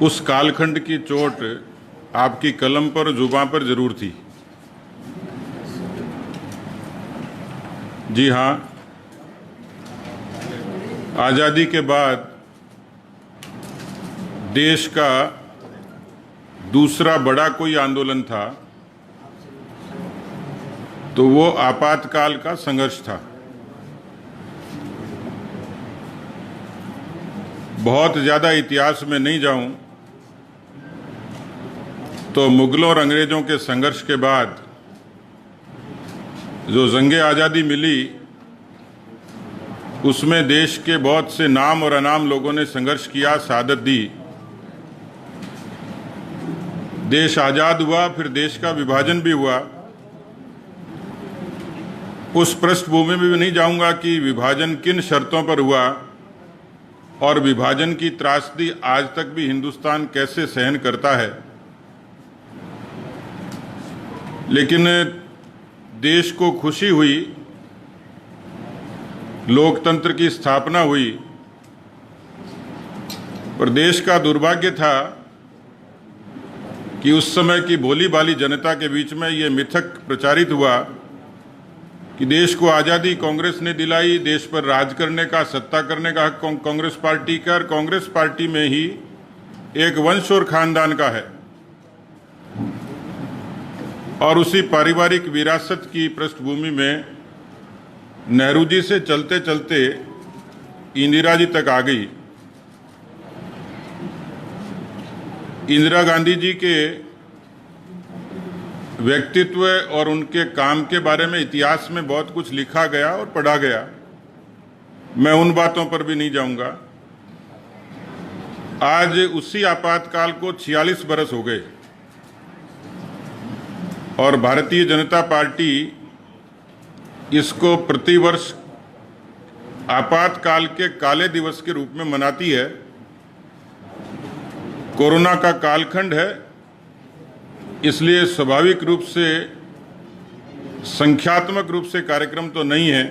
उस कालखंड की चोट आपकी कलम पर, जुबां पर जरूर थी। जी हाँ, आज़ादी के बाद देश का दूसरा बड़ा कोई आंदोलन था तो वो आपातकाल का संघर्ष था। बहुत ज़्यादा इतिहास में नहीं जाऊं तो मुगलों और अंग्रेज़ों के संघर्ष के बाद जो जंगे आज़ादी मिली उसमें देश के बहुत से नाम और अनाम लोगों ने संघर्ष किया, शहादत दी। देश आज़ाद हुआ, फिर देश का विभाजन भी हुआ। उस पृष्ठभूमि में भी नहीं जाऊंगा कि विभाजन किन शर्तों पर हुआ और विभाजन की त्रासदी आज तक भी हिंदुस्तान कैसे सहन करता है। लेकिन देश को खुशी हुई, लोकतंत्र की स्थापना हुई, पर देश का दुर्भाग्य था कि उस समय की भोली भाली जनता के बीच में ये मिथक प्रचारित हुआ कि देश को आज़ादी कांग्रेस ने दिलाई, देश पर राज करने का, सत्ता करने का हक कांग्रेस पार्टी का, और कांग्रेस पार्टी में ही एक वंश और खानदान का है। और उसी पारिवारिक विरासत की पृष्ठभूमि में नेहरू जी से चलते चलते इंदिरा जी तक आ गई। इंदिरा गांधी जी के व्यक्तित्व और उनके काम के बारे में इतिहास में बहुत कुछ लिखा गया और पढ़ा गया। मैं उन बातों पर भी नहीं जाऊंगा। आज उसी आपातकाल को 46 बरस हो गए और भारतीय जनता पार्टी इसको प्रतिवर्ष आपातकाल के काले दिवस के रूप में मनाती है। कोरोना का कालखंड है, इसलिए स्वाभाविक रूप से संख्यात्मक रूप से कार्यक्रम तो नहीं है,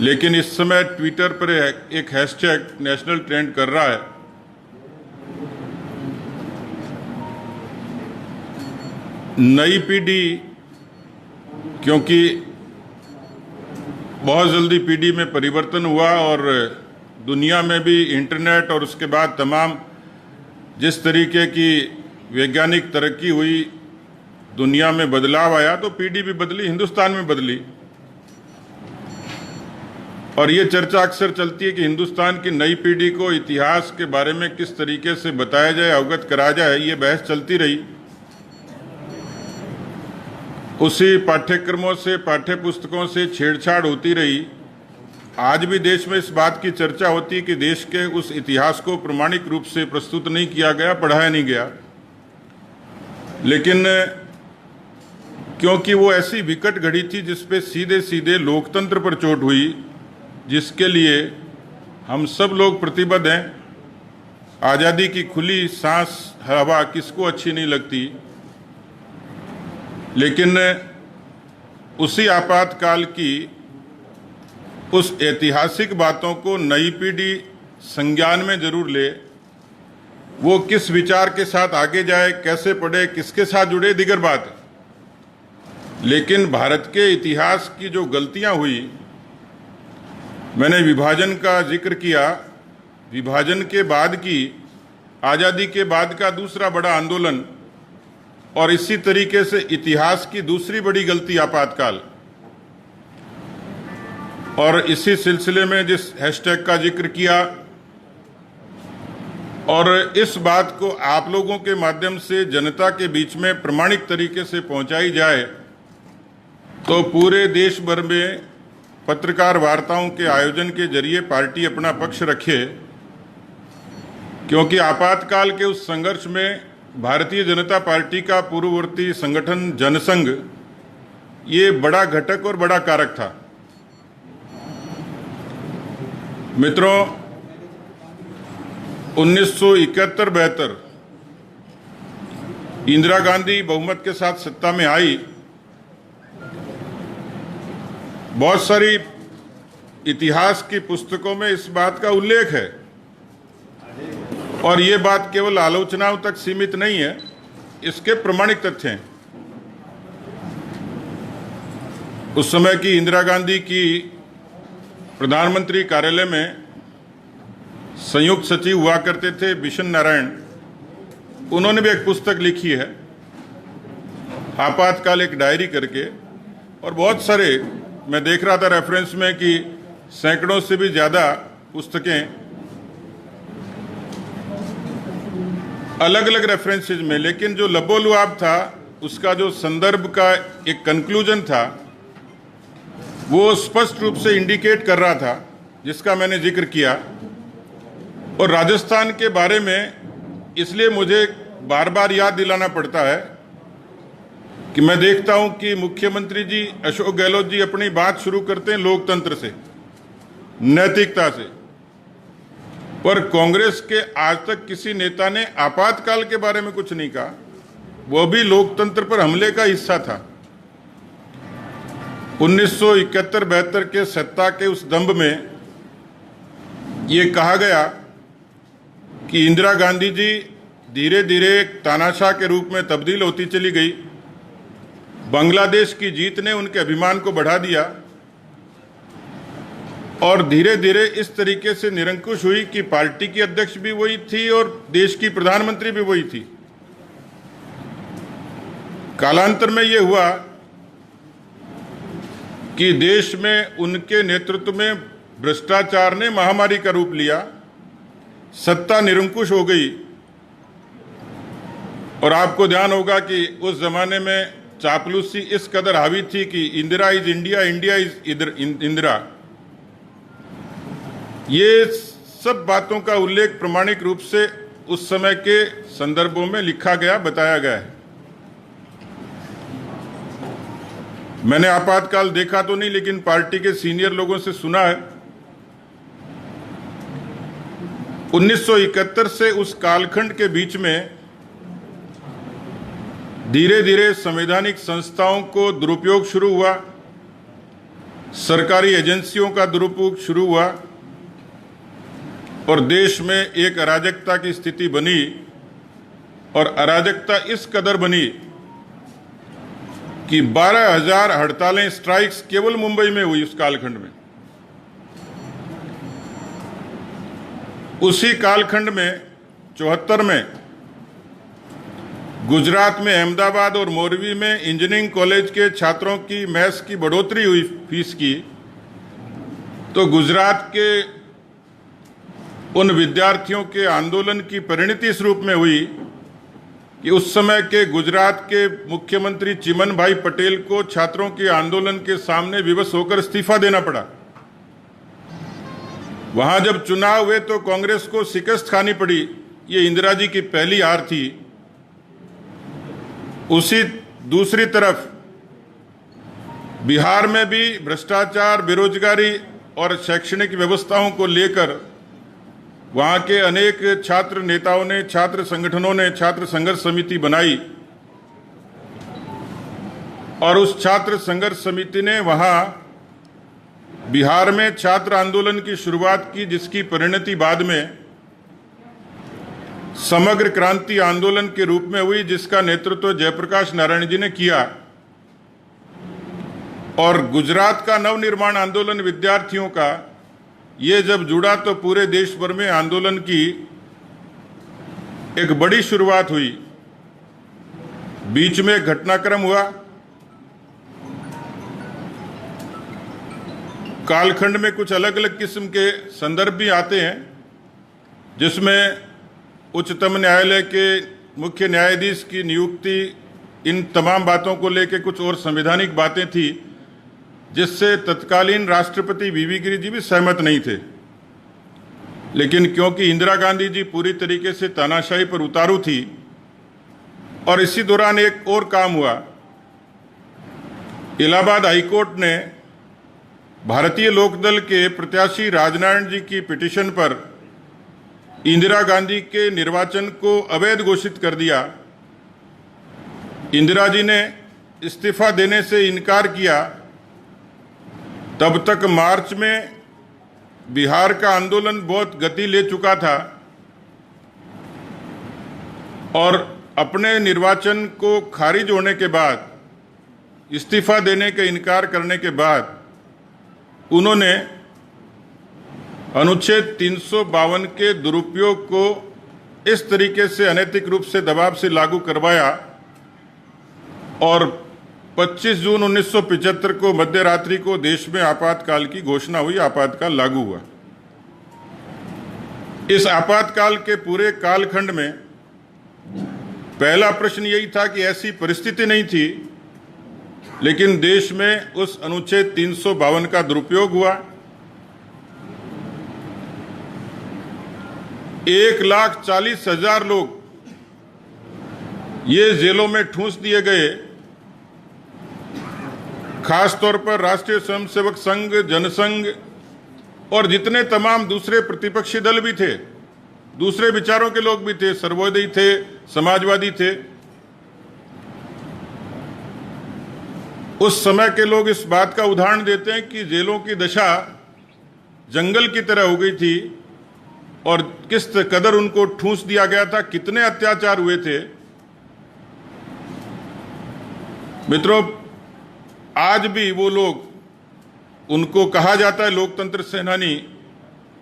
लेकिन इस समय ट्विटर पर एक हैशटैग नेशनल ट्रेंड कर रहा है। नई पीढ़ी, क्योंकि बहुत जल्दी पीढ़ी में परिवर्तन हुआ और दुनिया में भी इंटरनेट और उसके बाद तमाम जिस तरीके की वैज्ञानिक तरक्की हुई, दुनिया में बदलाव आया, तो पीढ़ी भी बदली, हिंदुस्तान में बदली। और ये चर्चा अक्सर चलती है कि हिंदुस्तान की नई पीढ़ी को इतिहास के बारे में किस तरीके से बताया जाए, अवगत कराया जाए, ये बहस चलती रही। उसी पाठ्यक्रमों से, पाठ्य पुस्तकों से छेड़छाड़ होती रही। आज भी देश में इस बात की चर्चा होती है कि देश के उस इतिहास को प्रमाणिक रूप से प्रस्तुत नहीं किया गया, पढ़ाया नहीं गया। लेकिन क्योंकि वो ऐसी विकट घड़ी थी जिसपे सीधे सीधे लोकतंत्र पर चोट हुई, जिसके लिए हम सब लोग प्रतिबद्ध हैं। आज़ादी की खुली सांस हवा किसको अच्छी नहीं लगती, लेकिन उसी आपातकाल की उस ऐतिहासिक बातों को नई पीढ़ी संज्ञान में जरूर ले। वो किस विचार के साथ आगे जाए, कैसे पढ़े, किसके साथ जुड़े, दिगर बात है। लेकिन भारत के इतिहास की जो गलतियां हुई, मैंने विभाजन का जिक्र किया, विभाजन के बाद की, आज़ादी के बाद का दूसरा बड़ा आंदोलन, और इसी तरीके से इतिहास की दूसरी बड़ी गलती आपातकाल। और इसी सिलसिले में जिस हैशटैग का जिक्र किया और इस बात को आप लोगों के माध्यम से जनता के बीच में प्रमाणिक तरीके से पहुंचाई जाए, तो पूरे देश भर में पत्रकार वार्ताओं के आयोजन के जरिए पार्टी अपना पक्ष रखे। क्योंकि आपातकाल के उस संघर्ष में भारतीय जनता पार्टी का पूर्ववर्ती संगठन जनसंघ ये बड़ा घटक और बड़ा कारक था। मित्रों, 1971-72 इंदिरा गांधी बहुमत के साथ सत्ता में आई। बहुत सारी इतिहास की पुस्तकों में इस बात का उल्लेख है और ये बात केवल आलोचनाओं तक सीमित नहीं है, इसके प्रमाणिक तथ्य हैं। उस समय की इंदिरा गांधी की प्रधानमंत्री कार्यालय में संयुक्त सचिव हुआ करते थे बिशन नारायण, उन्होंने भी एक पुस्तक लिखी है आपातकाल एक डायरी करके, और बहुत सारे मैं देख रहा था रेफरेंस में कि सैकड़ों से भी ज़्यादा पुस्तकें अलग अलग रेफरेंसेज में, लेकिन जो लबोलुआब था उसका जो संदर्भ का एक कंक्लूजन था वो स्पष्ट रूप से इंडिकेट कर रहा था, जिसका मैंने जिक्र किया। और राजस्थान के बारे में इसलिए मुझे बार बार याद दिलाना पड़ता है कि मैं देखता हूं कि मुख्यमंत्री जी अशोक गहलोत जी अपनी बात शुरू करते हैं लोकतंत्र से, नैतिकता से, पर कांग्रेस के आज तक किसी नेता ने आपातकाल के बारे में कुछ नहीं कहा, वो भी लोकतंत्र पर हमले का हिस्सा था। 1971-72 के सत्ता के उस दंभ में ये कहा गया कि इंदिरा गांधी जी धीरे धीरे एक तानाशाह के रूप में तब्दील होती चली गई, बांग्लादेश की जीत ने उनके अभिमान को बढ़ा दिया और धीरे धीरे इस तरीके से निरंकुश हुई कि पार्टी की अध्यक्ष भी वही थी और देश की प्रधानमंत्री भी वही थी। कालांतर में यह हुआ कि देश में उनके नेतृत्व में भ्रष्टाचार ने महामारी का रूप लिया, सत्ता निरंकुश हो गई। और आपको ध्यान होगा कि उस जमाने में चापलूसी इस कदर हावी थी कि Indira is India, India is Indira. ये सब बातों का उल्लेख प्रमाणिक रूप से उस समय के संदर्भों में लिखा गया, बताया गया है। मैंने आपातकाल देखा तो नहीं, लेकिन पार्टी के सीनियर लोगों से सुना है। 1971 से उस कालखंड के बीच में धीरे धीरे संवैधानिक संस्थाओं को दुरुपयोग शुरू हुआ, सरकारी एजेंसियों का दुरुपयोग शुरू हुआ और देश में एक अराजकता की स्थिति बनी। और अराजकता इस कदर बनी कि 12,000 हड़तालें, स्ट्राइक्स केवल मुंबई में हुई उस कालखंड में। उसी कालखंड में 74 में गुजरात में अहमदाबाद और मोरवी में इंजीनियरिंग कॉलेज के छात्रों की मेस की बढ़ोतरी हुई फीस की, तो गुजरात के उन विद्यार्थियों के आंदोलन की परिणति इस रूप में हुई कि उस समय के गुजरात के मुख्यमंत्री चिमन भाई पटेल को छात्रों के आंदोलन के सामने विवश होकर इस्तीफा देना पड़ा। वहां जब चुनाव हुए तो कांग्रेस को शिकस्त खानी पड़ी। ये इंदिरा जी की पहली हार थी। उसी दूसरी तरफ बिहार में भी भ्रष्टाचार, बेरोजगारी और शैक्षणिक व्यवस्थाओं को लेकर वहां के अनेक छात्र नेताओं ने, छात्र संगठनों ने छात्र संघर्ष समिति बनाई और उस छात्र संघर्ष समिति ने वहां बिहार में छात्र आंदोलन की शुरुआत की, जिसकी परिणति बाद में समग्र क्रांति आंदोलन के रूप में हुई, जिसका नेतृत्व जयप्रकाश नारायण जी ने किया। और गुजरात का नवनिर्माण आंदोलन विद्यार्थियों का ये जब जुड़ा तो पूरे देश भर में आंदोलन की एक बड़ी शुरुआत हुई। बीच में एक घटनाक्रम हुआ, कालखंड में कुछ अलग अलग किस्म के संदर्भ भी आते हैं, जिसमें उच्चतम न्यायालय के मुख्य न्यायाधीश की नियुक्ति, इन तमाम बातों को लेकर कुछ और संवैधानिक बातें थी, जिससे तत्कालीन राष्ट्रपति वीवी गिरि जी भी सहमत नहीं थे। लेकिन क्योंकि इंदिरा गांधी जी पूरी तरीके से तानाशाही पर उतारू थी, और इसी दौरान एक और काम हुआ। इलाहाबाद हाईकोर्ट ने भारतीय लोकदल के प्रत्याशी राजनारायण जी की पिटीशन पर इंदिरा गांधी के निर्वाचन को अवैध घोषित कर दिया। इंदिरा जी ने इस्तीफा देने से इनकार किया। तब तक मार्च में बिहार का आंदोलन बहुत गति ले चुका था और अपने निर्वाचन को खारिज होने के बाद, इस्तीफा देने के इनकार करने के बाद उन्होंने अनुच्छेद 352 के दुरुपयोग को इस तरीके से अनैतिक रूप से दबाव से लागू करवाया और 25 जून 1975 को मध्य रात्रि को देश में आपातकाल की घोषणा हुई, आपातकाल लागू हुआ। इस आपातकाल के पूरे कालखंड में पहला प्रश्न यही था कि ऐसी परिस्थिति नहीं थी, लेकिन देश में उस अनुच्छेद 352 का दुरुपयोग हुआ। 1,40,000 लोग ये जेलों में ठूंस दिए गए। खासतौर पर राष्ट्रीय स्वयंसेवक संघ, जनसंघ और जितने तमाम दूसरे प्रतिपक्षी दल भी थे, दूसरे विचारों के लोग भी थे, सर्वोदयी थे, समाजवादी थे, उस समय के लोग इस बात का उदाहरण देते हैं कि जेलों की दशा जंगल की तरह हो गई थी और किस कदर उनको ठूंस दिया गया था, कितने अत्याचार हुए थे। मित्रों, आज भी वो लोग, उनको कहा जाता है लोकतंत्र सेनानी,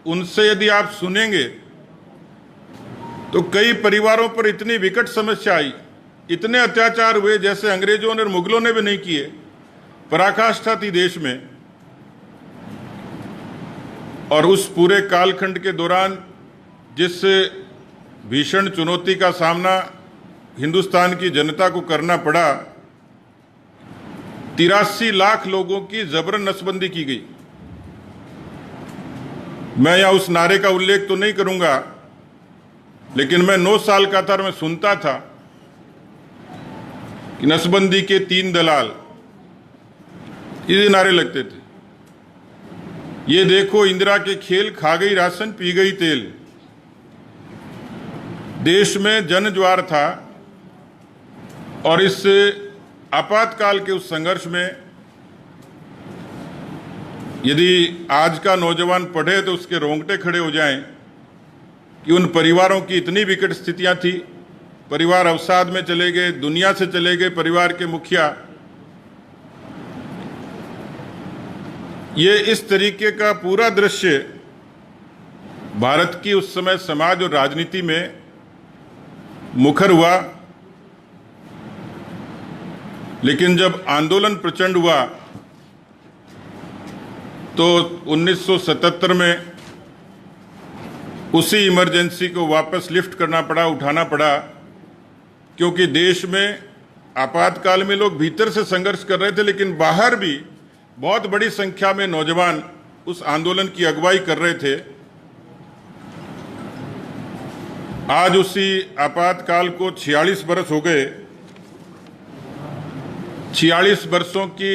उनसे यदि आप सुनेंगे तो कई परिवारों पर इतनी विकट समस्या आई, इतने अत्याचार हुए जैसे अंग्रेजों ने और मुगलों ने भी नहीं किए। पराकाष्ठा थी देश में। और उस पूरे कालखंड के दौरान जिस भीषण चुनौती का सामना हिंदुस्तान की जनता को करना पड़ा, 83 लाख लोगों की जबरन नसबंदी की गई। मैं यहां उस नारे का उल्लेख तो नहीं करूंगा, लेकिन मैं 9 साल का था और मैं सुनता था कि नसबंदी के 3 दलाल, ये नारे लगते थे। ये देखो इंदिरा के खेल, खा गई राशन, पी गई तेल। देश में जन ज्वार था और इस आपातकाल के उस संघर्ष में यदि आज का नौजवान पढ़े तो उसके रोंगटे खड़े हो जाएं कि उन परिवारों की इतनी विकट स्थितियां थी। परिवार अवसाद में चले गए, दुनिया से चले गए परिवार के मुखिया। ये इस तरीके का पूरा दृश्य भारत की उस समय समाज और राजनीति में मुखर हुआ। लेकिन जब आंदोलन प्रचंड हुआ तो 1977 में उसी इमरजेंसी को वापस लिफ्ट करना पड़ा, उठाना पड़ा, क्योंकि देश में आपातकाल में लोग भीतर से संघर्ष कर रहे थे, लेकिन बाहर भी बहुत बड़ी संख्या में नौजवान उस आंदोलन की अगुवाई कर रहे थे। आज उसी आपातकाल को 46 बरस हो गए। 46 वर्षों की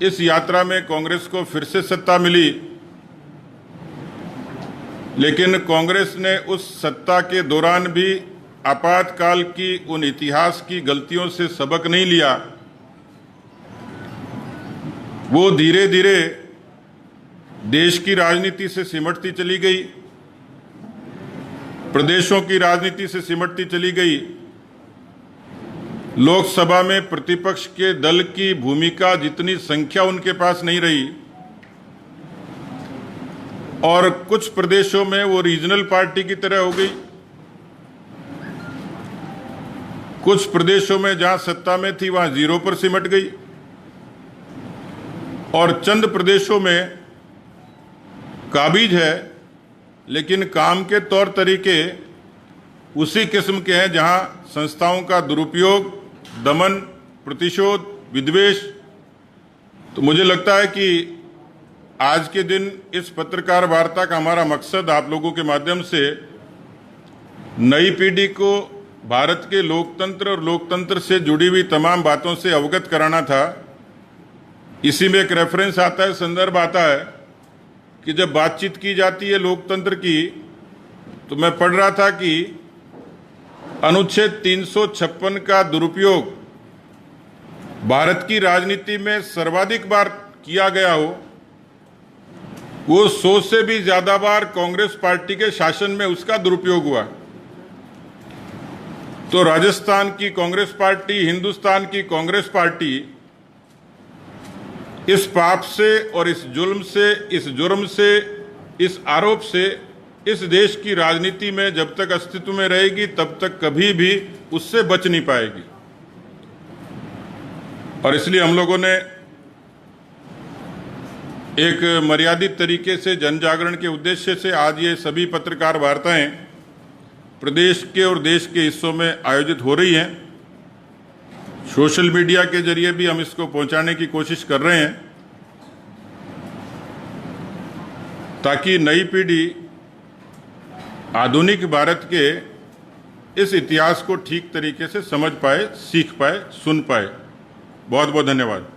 इस यात्रा में कांग्रेस को फिर से सत्ता मिली, लेकिन कांग्रेस ने उस सत्ता के दौरान भी आपातकाल की उन इतिहास की गलतियों से सबक नहीं लिया। वो धीरे धीरे देश की राजनीति से सिमटती चली गई, प्रदेशों की राजनीति से सिमटती चली गई। लोकसभा में प्रतिपक्ष के दल की भूमिका जितनी संख्या उनके पास नहीं रही, और कुछ प्रदेशों में वो रीजनल पार्टी की तरह हो गई। कुछ प्रदेशों में जहां सत्ता में थी वहां जीरो पर सिमट गई, और चंद प्रदेशों में काबिज है, लेकिन काम के तौर तरीके उसी किस्म के हैं जहां संस्थाओं का दुरुपयोग, दमन, प्रतिशोध, विद्वेष। तो मुझे लगता है कि आज के दिन इस पत्रकार वार्ता का हमारा मकसद आप लोगों के माध्यम से नई पीढ़ी को भारत के लोकतंत्र और लोकतंत्र से जुड़ी हुई तमाम बातों से अवगत कराना था। इसी में एक रेफरेंस आता है, संदर्भ आता है कि जब बातचीत की जाती है लोकतंत्र की, तो मैं पढ़ रहा था कि अनुच्छेद 356 का दुरुपयोग भारत की राजनीति में सर्वाधिक बार किया गया हो, वो 100 से भी ज्यादा बार कांग्रेस पार्टी के शासन में उसका दुरुपयोग हुआ। तो राजस्थान की कांग्रेस पार्टी, हिंदुस्तान की कांग्रेस पार्टी इस पाप से और इस जुल्म से, इस जुर्म से, इस आरोप से इस देश की राजनीति में जब तक अस्तित्व में रहेगी तब तक कभी भी उससे बच नहीं पाएगी। और इसलिए हम लोगों ने एक मर्यादित तरीके से जन जागरण के उद्देश्य से आज ये सभी पत्रकार वार्ताएं प्रदेश के और देश के हिस्सों में आयोजित हो रही हैं। सोशल मीडिया के जरिए भी हम इसको पहुंचाने की कोशिश कर रहे हैं ताकि नई पीढ़ी आधुनिक भारत के इस इतिहास को ठीक तरीके से समझ पाए, सीख पाए, सुन पाए। बहुत बहुत धन्यवाद।